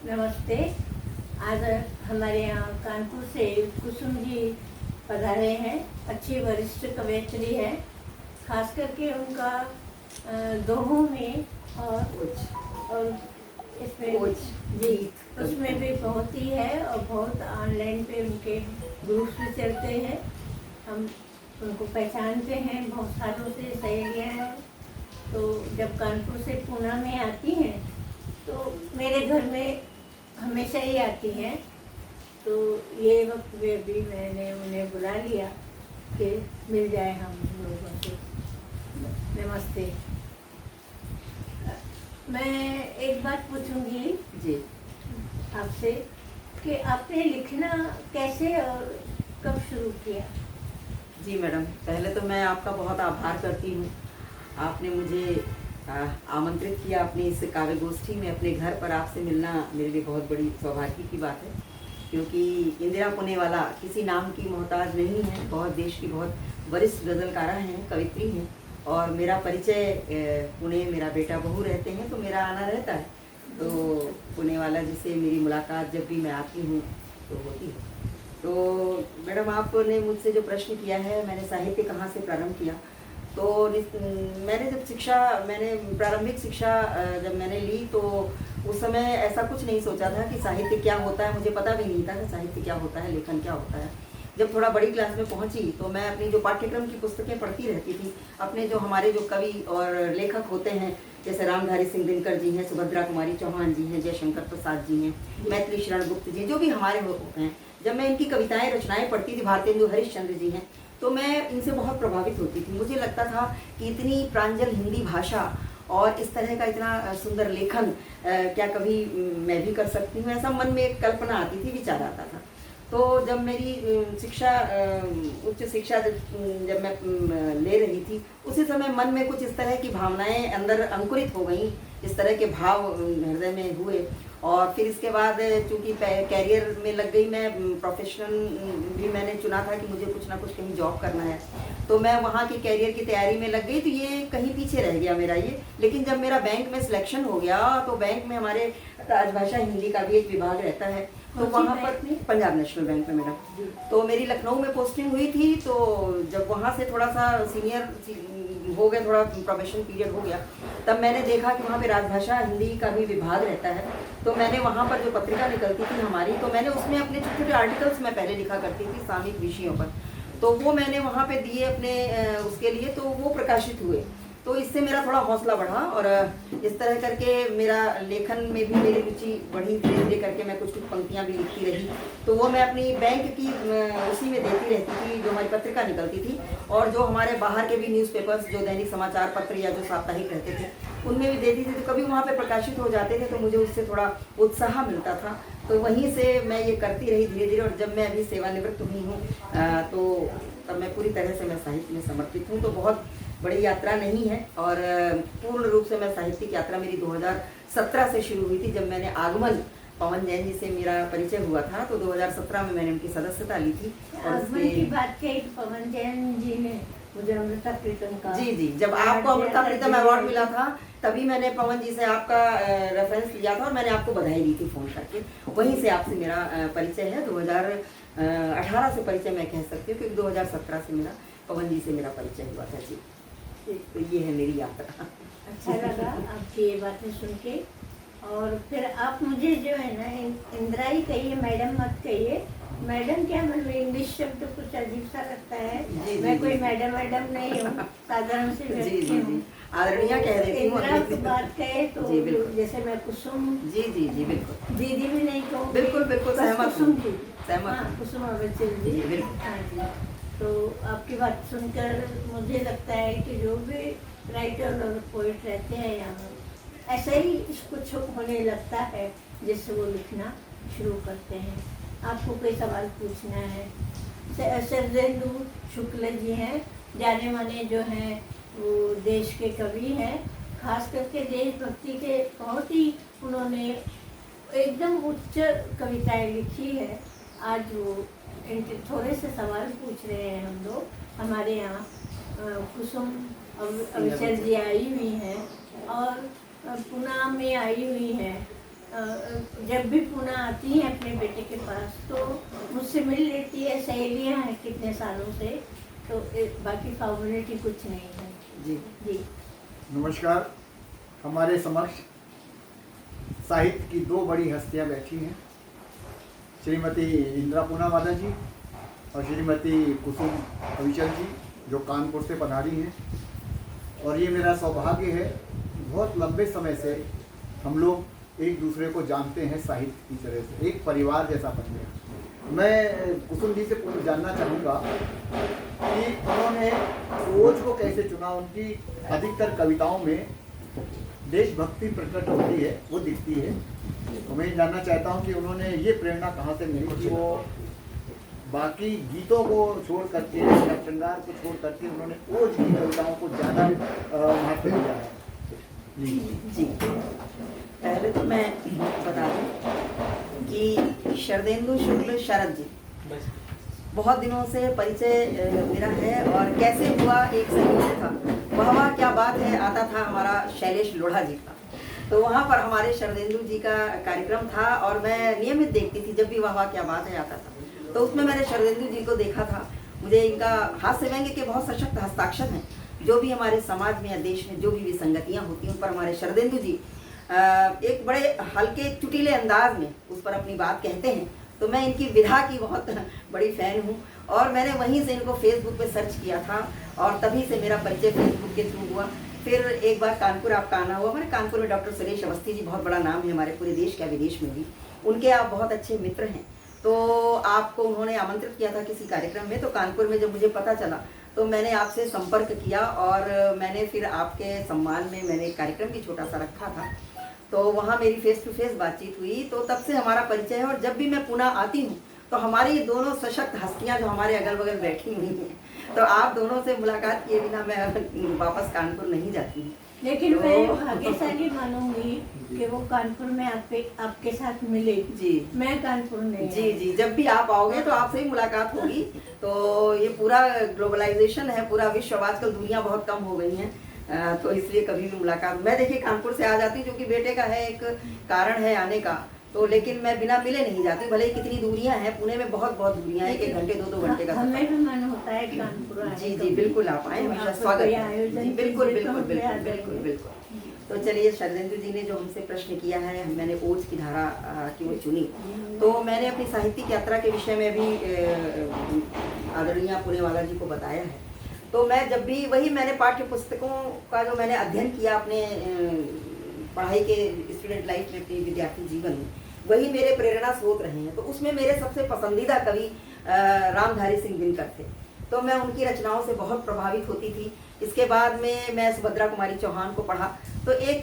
नमस्ते। आज हमारे यहाँ कानपुर से कुसुम जी पधारे हैं। अच्छी वरिष्ठ कवयित्री है। खास करके उनका दोहों में और इसमें जी उसमें भी बहुत ही है और बहुत ऑनलाइन पे उनके ग्रुप्स भी चलते हैं। हम उनको पहचानते हैं, बहुत सालों से सहेलियाँ हैं। तो जब कानपुर से पूना में आती हैं तो मेरे घर में हमेशा ही आती हैं। तो ये वक्त में भी मैंने उन्हें बुला लिया कि मिल जाए हम लोगों से। नमस्ते। मैं एक बात पूछूंगी जी आपसे कि आपने लिखना कैसे और कब शुरू किया? जी मैडम, पहले तो मैं आपका बहुत आभार करती हूँ। आपने मुझे आमंत्रित किया अपनी इस काव्य गोष्ठी में। अपने घर पर आपसे मिलना मेरे लिए बहुत बड़ी सौभाग्य की बात है, क्योंकि इंदिरा पुणेवाला किसी नाम की मोहताज नहीं है। बहुत देश की बहुत वरिष्ठ गज़लकारा हैं, कवित्री हैं, और मेरा परिचय पुणे मेरा बेटा बहू रहते हैं तो मेरा आना रहता है। तो पुणेवाला जी से मेरी मुलाकात जब भी मैं आती हूँ तो होती है। तो मैडम, आपने मुझसे जो प्रश्न किया है, मैंने साहित्य कहाँ से प्रारंभ किया, तो मैंने प्रारंभिक शिक्षा जब मैंने ली तो उस समय ऐसा कुछ नहीं सोचा था कि साहित्य क्या होता है। मुझे पता भी नहीं था कि साहित्य क्या होता है, लेखन क्या होता है। जब थोड़ा बड़ी क्लास में पहुंची तो मैं अपनी जो पाठ्यक्रम की पुस्तकें पढ़ती रहती थी। अपने जो हमारे जो कवि और लेखक होते हैं, जैसे रामधारी सिंह दिनकर जी हैं, सुभद्रा कुमारी चौहान जी हैं, जयशंकर प्रसाद जी हैं, मैथिली शरण गुप्त जी, जो भी हमारे होते हैं, जब मैं इनकी कविताएं रचनाएं पढ़ती थी, भारतेंदु हरिश्चंद्र जी हैं, तो मैं इनसे बहुत प्रभावित होती थी। मुझे लगता था कि इतनी प्रांजल हिंदी भाषा और इस तरह का इतना सुंदर लेखन क्या कभी मैं भी कर सकती हूँ। ऐसा मन में एक कल्पना आती थी, विचार आता था। तो जब मेरी शिक्षा उच्च शिक्षा जब मैं ले रही थी, उसी समय मन में कुछ इस तरह की भावनाएं अंदर अंकुरित हो गईं, इस तरह के भाव हृदय में हुए। और फिर इसके बाद चूँकि कैरियर में लग गई, मैं प्रोफेशनल भी मैंने चुना था कि मुझे कुछ ना कुछ कहीं जॉब करना है, तो मैं वहाँ की कैरियर की तैयारी में लग गई। तो ये कहीं पीछे रह गया मेरा ये। लेकिन जब मेरा बैंक में सिलेक्शन हो गया तो बैंक में हमारे राजभाषा हिंदी का भी एक विभाग रहता है, तो वहाँ पर पंजाब नेशनल बैंक में मेरा, तो मेरी लखनऊ में पोस्टिंग हुई थी। तो जब वहाँ से थोड़ा सा सीनियर हो गया, थोड़ा प्रोबेशन पीरियड हो गया, तब मैंने देखा कि वहाँ पे राजभाषा हिंदी का भी विभाग रहता है। तो मैंने वहाँ पर जो पत्रिका निकलती थी हमारी, तो मैंने उसमें अपने छोटे छोटे आर्टिकल्स मैं पहले लिखा करती थी सामयिक विषयों पर, तो वो मैंने वहाँ पे दिए अपने उसके लिए, तो वो प्रकाशित हुए। तो इससे मेरा थोड़ा हौसला बढ़ा और इस तरह करके मेरा लेखन में भी मेरी रुचि बढ़ी। धीरे धीरे करके मैं कुछ कुछ पंक्तियाँ भी लिखती रही, तो वो मैं अपनी बैंक की उसी में देती रहती थी, जो हमारी पत्रिका निकलती थी। और जो हमारे बाहर के भी न्यूज़पेपर्स, जो दैनिक समाचार पत्र या जो साप्ताहिक रहते थे, उनमें भी देती थी। तो कभी वहाँ पर प्रकाशित हो जाते थे तो मुझे उससे थोड़ा उत्साह मिलता था। तो वहीं से मैं ये करती रही धीरे धीरे। और जब मैं अभी सेवानिवृत्त हुई हूँ तो तब मैं पूरी तरह से मैं साहित्य में समर्पित हूँ। तो बहुत बड़ी यात्रा नहीं है, और पूर्ण रूप से मैं साहित्यिक यात्रा मेरी 2017 से शुरू हुई थी, जब मैंने आगमन पवन जैन जी से मेरा परिचय हुआ था। तो 2017 में मैंने उनकी सदस्यता ली थी। और आगमन की बात कही, पवन जैन जी ने मुझे अमृता प्रीतम का, जी, जब आपको अमृता प्रीतम अवार्ड मिला था तभी मैंने पवन जी से आपका रेफरेंस लिया था और मैंने आपको बधाई दी थी फ़ोन करके। वहीं से आपसे मेरा परिचय है। 2018 से परिचय मैं कह सकती हूँ, क्योंकि 2017 से मेरा पवन जी से मेरा परिचय हुआ था। जी, तो ये है मेरी यात्रा। अच्छा लगा आपकी ये बातें सुन के। और फिर आप मुझे जो है ना इंदिरा ही कहिए, मैडम मत कहिए। मैडम क्या, मतलब इंग्लिश शब्द कुछ अजीब सा लगता है। मैं कोई मैडम नहीं हूँ, साधारण सी व्यक्ति हूँ। आदरणीय कह देती हूँ। इंदिरा की बात कहे तो जैसे मैं कुसुम, जी बिल्कुल, दीदी भी नहीं कहूँ, बिल्कुल सहमत, कुसुम जी, सहमत, कुसुम अवचल जी। हाँ जी। तो आपकी बात सुनकर मुझे लगता है कि जो भी राइटर और पोइट रहते हैं यहाँ, ऐसा ही कुछ होने लगता है जिससे वो लिखना शुरू करते हैं। आपको कोई सवाल पूछना है? शरदेंदु शुक्ल जी हैं, जाने माने जो हैं वो देश के कवि हैं। खास करके देशभक्ति के बहुत ही उन्होंने एकदम उच्च कविताएं लिखी है। आज वो इनके थोड़े से सवाल पूछ रहे हैं हम लोग। हमारे यहाँ कुसुम अविचल जी आई हुई हैं और पुणे में आई हुई हैं। जब भी पुणे आती हैं अपने बेटे के पास तो मुझसे मिल लेती है, सहेलियां हैं कितने सालों से, तो बाकी फॉर्मेलिटी कुछ नहीं है। जी जी नमस्कार। हमारे समक्ष साहित्य की दो बड़ी हस्तियां बैठी हैं, श्रीमती इंदिरा पूनावाला जी और श्रीमती कुसुम अविचल जी, जो कानपुर से पधारी हैं। और ये मेरा सौभाग्य है, बहुत लंबे समय से हम लोग एक दूसरे को जानते हैं, साहित्य की तरह से एक परिवार जैसा बन गया। मैं कुसुम जी से जानना चाहूँगा कि उन्होंने ओज को कैसे चुना। उनकी अधिकतर कविताओं में देशभक्ति प्रकट होती है, वो दिखती है। तो मैं जानना चाहता हूँ कि उन्होंने ये प्रेरणा कहाँ से मिली कि वो बाकी गीतों को छोड़ करके, श्रृंगार को छोड़ करके उन्होंने ओज की कविताओं को ज़्यादा महत्व दिया है। जी जी पहले तो मैं बता दूं कि शरदेंदु शुक्ल शरद जी बहुत दिनों से परिचय मेरा है, और कैसे हुआ एक संयोग था। वह क्या बात है आता था हमारा शैलेश लोढ़ा जी का, तो वहाँ पर हमारे शरदेंदु जी का कार्यक्रम था और मैं नियमित देखती थी। जब भी वह क्या बात है आता था तो उसमें मैंने शरदेंदु जी को देखा था। मुझे इनका हास्य व्यंग्य के बहुत सशक्त हस्ताक्षर हैं। जो भी हमारे समाज में या देश में जो भी विसंगतियाँ होती हैं उन पर हमारे शरदेंदु जी एक बड़े हल्के चुटीले अंदाज में उस पर अपनी बात कहते हैं। तो मैं इनकी विधा की बहुत बड़ी फ़ैन हूँ, और मैंने वहीं से इनको फेसबुक पे सर्च किया था और तभी से मेरा परिचय फेसबुक के थ्रू हुआ। फिर एक बार कानपुर आपका आना हुआ। हमारे कानपुर में डॉक्टर सुरेश अवस्थी जी बहुत बड़ा नाम है हमारे पूरे देश का, विदेश में भी। उनके आप बहुत अच्छे मित्र हैं, तो आपको उन्होंने आमंत्रित किया था किसी कार्यक्रम में। तो कानपुर में जब मुझे पता चला तो मैंने आपसे संपर्क किया, और मैंने फिर आपके सम्मान में मैंने एक कार्यक्रम भी छोटा सा रखा था। तो वहाँ मेरी फेस टू फेस बातचीत हुई, तो तब से हमारा परिचय है। और जब भी मैं पुणे आती हूँ तो हमारी ये दोनों सशक्त हस्तियाँ जो हमारे अगल बगल बैठी हुई हैं, तो आप दोनों से मुलाकात किए बिना मैं वापस कानपुर नहीं जाती हूँ। लेकिन तो मैं भाग्यशाली मानूंगी कि वो कानपुर में आपके साथ मिले। जी मैं कानपुर नहीं जी जी जब भी आप आओगे तो आपसे ही मुलाकात होगी। तो ये पूरा ग्लोबलाइजेशन है, पूरा विश्व, आजकल दुनिया बहुत कम हो गई है, तो इसलिए कभी भी मुलाकात, मैं देखिए कानपुर से आ जाती हूँ क्योंकि बेटे का है एक कारण है आने का, तो लेकिन मैं बिना मिले नहीं जाती। भले ही कितनी दूरियां हैं, पुणे में बहुत बहुत दूरियां हैं, 1 घंटे 2 घंटे का हमें सफर। भी मन होता है कानपुर आने जी का। जी बिल्कुल आप आए, हमेशा स्वागत है। आयोजन जी, बिल्कुल कीजिए तो बिल्कुल हम बिल्कुल आ बिल्कुल जाएंगे। बिल्कुल। तो चलिए, शरदेंदु जी ने जो हमसे प्रश्न किया है, मैंने ओज की धारा क्यों चुनी, तो मैंने अपनी साहित्यिक यात्रा के विषय में भी आदरणीय पूनेवाला जी को बताया है। तो मैं जब भी वही मैंने पाठ्य पुस्तकों का जो मैंने अध्ययन किया अपने पढ़ाई के स्टूडेंट लाइफ में, अपने विद्यार्थी जीवन में, वही मेरे प्रेरणा स्रोत रहे हैं। तो उसमें मेरे सबसे पसंदीदा कवि रामधारी सिंह दिनकर थे, तो मैं उनकी रचनाओं से बहुत प्रभावित होती थी। इसके बाद में मैं सुभद्रा कुमारी चौहान को पढ़ा, तो एक